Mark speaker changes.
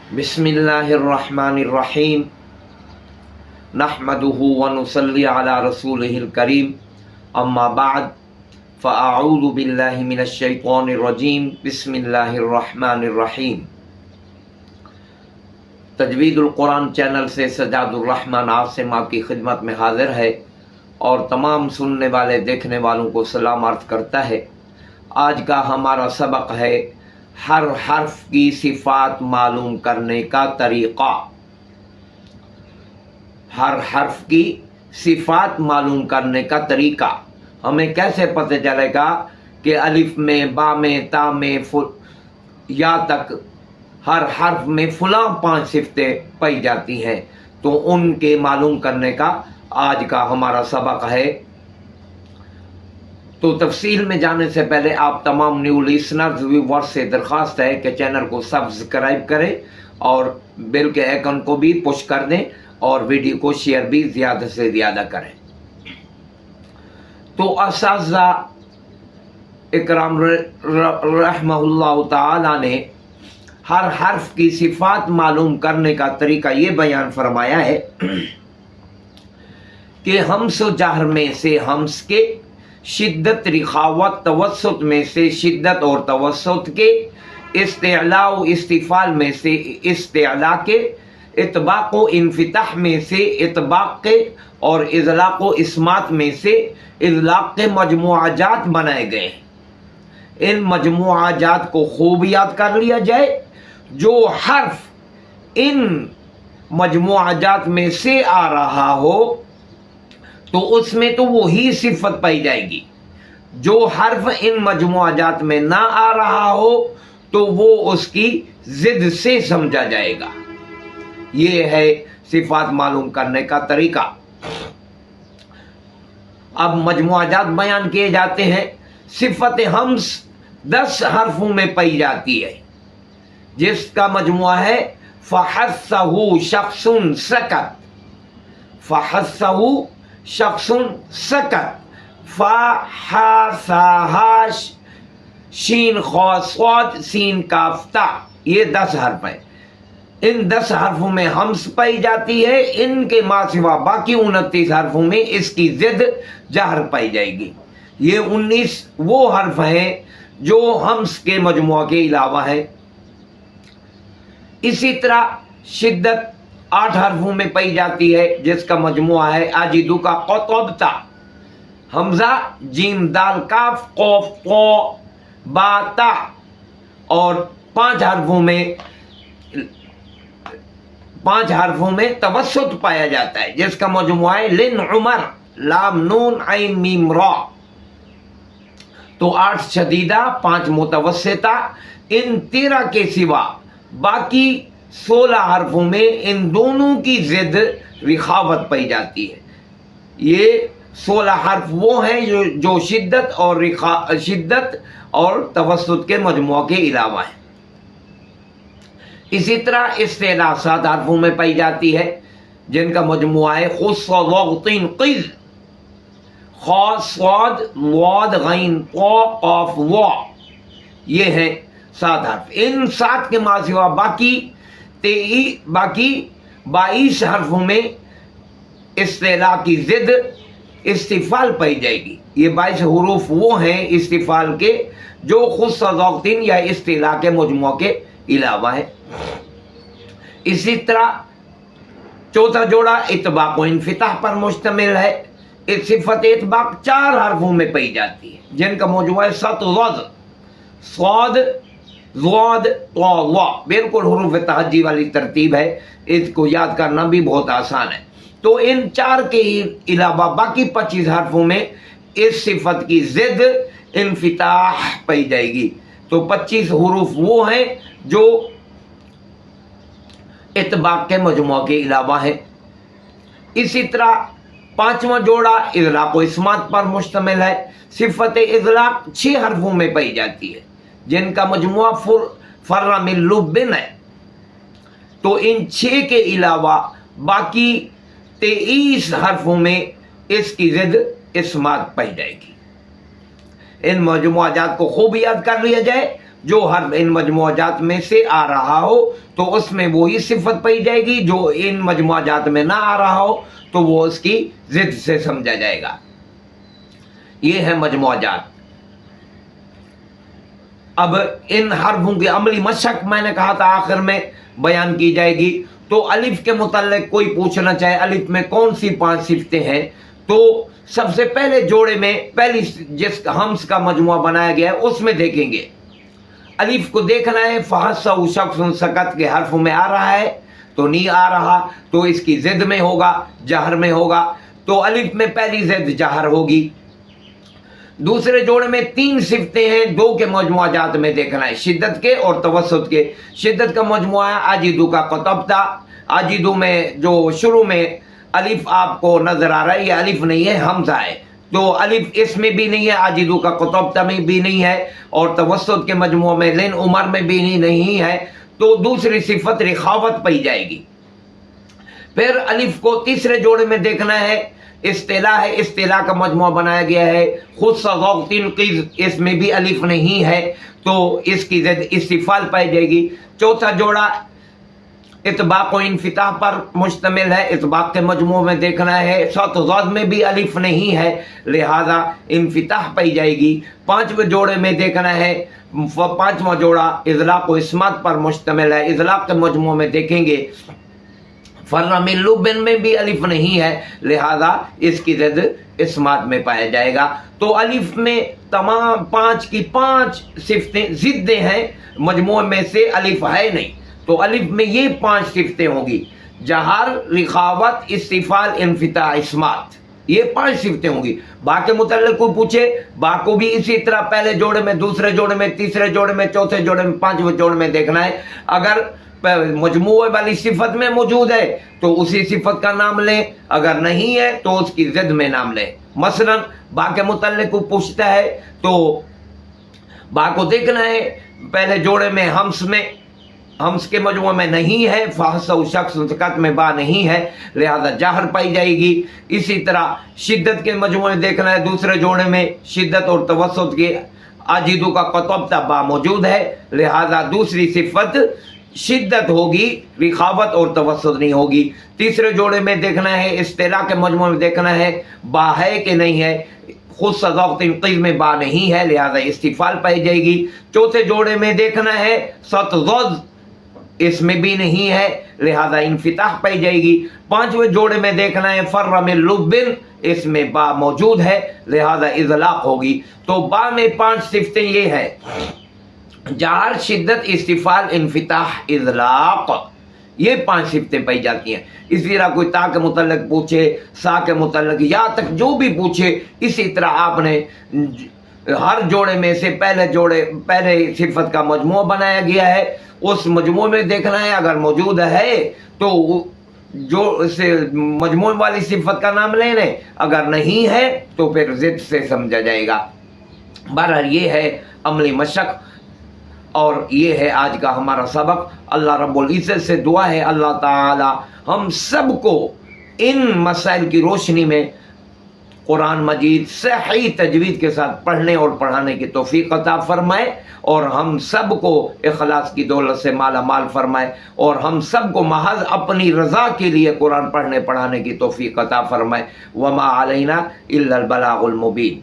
Speaker 1: बिस्मिल्लाहिर्रहमानिर्रहीम नहमदुहु व नुसल्ली अला रसूलिहिल करीम अम्मा बाद फ़अऊज़ु बिल्लाहि मिनश शैतानिर रजीम बिस्मिल्लाहिर्रहमानिर्रहीम। तजवीदुल कुरान चैनल से सजादुर रहमान आसिम आपकी खिदमत में हाजिर है और तमाम सुनने वाले देखने वालों को सलाम अर्ज़ करता है। आज का हमारा सबक है हर हर्फ की सिफात मालूम करने का तरीक़ा। हर हर्फ की सिफात मालूम करने का तरीक़ा हमें कैसे पता चलेगा कि अलिफ में, बा में, ता में, या तक हर हर्फ में फलां 5 सिफतें पाई जाती हैं, तो उनके मालूम करने का आज का हमारा सबक है। तो तफसील में जाने से पहले आप तमाम न्यू लिसनर्स व्यूवर्स से दरख्वास्त है कि चैनल को सब्सक्राइब करें और बेल के आइकन को भी पुश कर दें और वीडियो को शेयर भी ज़्यादा से ज़्यादा करें। तो असाज़ा इकराम रहमहुल्लाह ताला ने हर हर्फ की सिफात मालूम करने का तरीका ये बयान फरमाया है कि हम्स जहर में से हम्स के, शिद्दत रिखावत तवस्सुत में से शिद्दत और तवस्सुत के, इस्तिअला इस्तिफाल में से इस्तिअला के, इतबाक़ व इन्फिताह में से इतबाक़ के और इज़लाक़ व इस्मात में से इज़लाक़ के मजमुआजात बनाए गए। इन मजमुआजात को खूब याद कर लिया जाए। जो हर्फ इन मजमुआजात में से आ रहा हो तो उसमें तो वही सिफत पाई जाएगी। जो हर्फ इन मजमुआजात में ना आ रहा हो तो वो उसकी जिद से समझा जाएगा। ये है सिफात मालूम करने का तरीका। अब मजमुआजात बयान किए जाते हैं। सिफत हम्स 10 हर्फों में पाई जाती है, जिसका मजमुआ है फहस्सहु शख्सुन सकत, फहस्सहु शख्सुन सकत, फहासाहाश शीन खा स्वाद सीन काफ्ता। ये 10 हर्फ हैं। इन 10 हर्फों में हम्स पाई जाती है। इनके मासिवा बाकी 29 हर्फों में इसकी जिद जहर पाई जाएगी। ये 19 वो हर्फ हैं जो हम्स के मजमुआ के अलावा है। इसी तरह शिद्दत 8 हर्फों में पाई जाती है, जिसका मजमुआ है आजिदु का क़तबता, हमजा जीम दाल काफ क़ाफ क़ा बा ता। और 5 हर्फों में तवस्सुत पाया जाता है, जिसका मजमुआ है लिन उमर लाम नून आइन मीम रा। तो 8 शदीदा 5 मुतवस्सिता। इन 13 के सिवा बाकी 16 हर्फों में इन दोनों की जिद रिखावत पाई जाती है। ये 16 हर्फ वो हैं जो शिद्दत और तवस्सुत के मजमुआ के अलावा है। इसी तरह इस्तिअला 7 हर्फों में पाई जाती है, जिनका मजमुआ है खुस्सतीन क़िज़, खा स्वाद वाद गैन क़ा क़ाफ वा। ये हैं 7 हर्फ। इन 7 के मासिवा बाकी 22 हर्फों में इस्तिअला की जिद इस्तिफाल पाई जाएगी। ये 22 हुरूफ वो हैं इस्तिफाल के जो खुस्सतीन या इस्तिअला के मजमुआ के अलावा है। इसी तरह चौथा जोड़ा इतबाक़ व इन्फिताह पर मुश्तमिल है। इस सिफत इतबाक़ 4 हर्फों में पाई जाती है, जिनका मौजूद है सत स्वाद ज़्वाद ता वा। बिल्कुल हुरूफ तहज्जी वाली तरतीब है, इसको याद करना भी बहुत आसान है। तो इन 4 के अलावा बाकी 25 हर्फों में इस सिफत की जिद इन्फिताह पाई जाएगी। तो 25 हुरूफ वो हैं जो इतबाक़ के मजमुआ के अलावा है। इसी तरह 5वां जोड़ा इज़लाक़ व इस्मात पर मुश्तमिल है। सिफत इज़लाक़ 6 हर्फों में पाई जाती है, जिनका मजमुआ फर्रा मिन लुब्बिन है। तो इन 6 के अलावा बाकी 23 हर्फों में इसकी जिद इस्मात पाई जाएगी। इन मजमूआजात को खूब याद कर लिया जाए। जो हर इन मजमूआजात में से आ रहा हो तो उसमें वही सिफत पाई जाएगी, जो इन मजमूआजात में ना आ रहा हो तो वो उसकी जिद से समझा जाएगा। ये है मजमूआजात। अब इन हरफों की अमली मशक मैंने कहा था आखिर में बयान की जाएगी। तो अलिफ के मुताल्लिक कोई पूछना चाहे अलिफ में कौन सी 5 सिफतें हैं, तो सबसे पहले जोड़े में पहली जिस हम्स का मजमुआ बनाया गया है उसमें देखेंगे। अलिफ को देखना है, फहस्सहु शख्सन सकत के हर्फ में आ रहा है तो नहीं आ रहा, तो इसकी जिद में होगा, जहर में होगा। तो अलिफ में पहली जिद जहर होगी। दूसरे जोड़े में 3 सिफतें हैं, 2 के मजमुआजात में देखना है, शिद्दत के और तवस्सुत के। शिद्दत का मजमुआ है आजिदू का कतबता। आजिदू में जो शुरू में अलिफ आपको नजर आ रहा है, ये अलिफ नहीं है, हमजा है। तो अलिफ इसमें भी नहीं है, आजिदू का कतबता में भी नहीं है, और तवस्सुत के मजमुआ में लिन उमर में भी नहीं है। तो दूसरी सिफत रिखावत पाई जाएगी। फिर अलिफ को तीसरे जोड़े में देखना है, इस्तिला है, इस्तिला का मजमुआ बनाया गया है। खुद सगौतिन क़िज़, इसमें भी अलिफ नहीं है तो इसकी ज़िद इस्तिफ़ाल पाई जाएगी। चौथा जोड़ा इतबाक़ व इन्फ़िताह पर मुश्तमिल है, इतबाक़ के मजमुए में देखना है। सौत में भी अलिफ नहीं है, लिहाजा इन्फ़िताह पाई जाएगी। 5वें जोड़े में देखना है, 5वां जोड़ा इज़लाक़ व इस्मात पर मुश्तमिल है। इज़लाक़ के मजमुए में देखेंगे फर्रा मिन लुब्बिन में भी अलिफ नहीं है, लिहाजा इसकी ज़िद इस्मात में पाया जाएगा। तो अलिफ में तमाम 5 की 5 सिफतें ज़िद्दें हैं, मजमूए में से अलिफ है नहीं। तो अलिफ में ये 5 सिफतें होंगी, जहर, रिखावत, इस्तिफाल, इन्फिता, इस्मात, ये 5 सिफतें होंगी। बा के मुतल्लिक़ कोई पूछे, बा को भी इसी तरह पहले जोड़े में, दूसरे जोड़े में, तीसरे जोड़े में, चौथे जोड़े में, 5वें जोड़े में देखना है। अगर मजमूए वाली सिफत में मौजूद है तो उसी सिफत का नाम लें, अगर नहीं है तो उसकी ज़िद में नाम लें। मसलन बा के मुतल्लिक़ को पूछता है तो बा को देखना है पहले जोड़े में, हम्स के मजमूए में नहीं है, फहस्सहु शख्सन सकत में बा नहीं है, लिहाजा जहर पाई जाएगी। इसी तरह शिद्दत के मजमूए में देखना है, दूसरे जोड़े में शिद्दत और तवस्सुत के आजिदू का कतबता बा मौजूद है, लिहाजा दूसरी सिफत शिद्दत होगी, रिखावत और तवस्सुत नहीं होगी। तीसरे जोड़े में देखना है, इस्तिला के मजमूए में देखना है बा है कि नहीं है, खुद सज़ौक़तिन क़िज़ में बा नहीं है, लिहाजा इस्तिफ़ाल पाई जाएगी। चौथे जोड़े में देखना है सतज़, इसमें भी नहीं है, लिहाजा इन्फ़िताह पाई जाएगी। 5वें जोड़े में देखना है फर्रा मिन लुब्बिन, इसमें बा मौजूद है, लिहाजा इज़लाक़ होगी। तो बा में 5 सिफतें ये है, जहर, शिद्दत, इस्तिफ़ाल, इन्फ़िताह, इज़लाक़, ये 5 सिफतें पाई जाती हैं। इसी तरह कोई ता के मुतल्लिक़ पूछे, सा के मुतल्लिक़, या तक जो भी पूछे, इसी तरह आपने हर जोड़े में से पहले सिफत का मजमूआ बनाया गया है, उस मजमूए में देखना है, अगर मौजूद है तो जो से मजमूए वाली सिफत का नाम ले लें, अगर नहीं है तो फिर ज़िद से समझा जाएगा। बहरहाल ये है अमली मशक और ये है आज का हमारा सबक। अल्लाह रब्बुल इज़्ज़त से दुआ है अल्लाह ताला हम सबको इन मसाइल की रोशनी में कुरान मजीद सही तजवीद के साथ पढ़ने और पढ़ाने की तौफीक अता फरमाए, और हम सब को इखलास की दौलत से माला माल फरमाए, और हम सब को महज अपनी रज़ा के लिए कुरान पढ़ने पढ़ाने की तौफीक अता फरमाए। वमा अलैना इल्लल बलागुल मुबीन।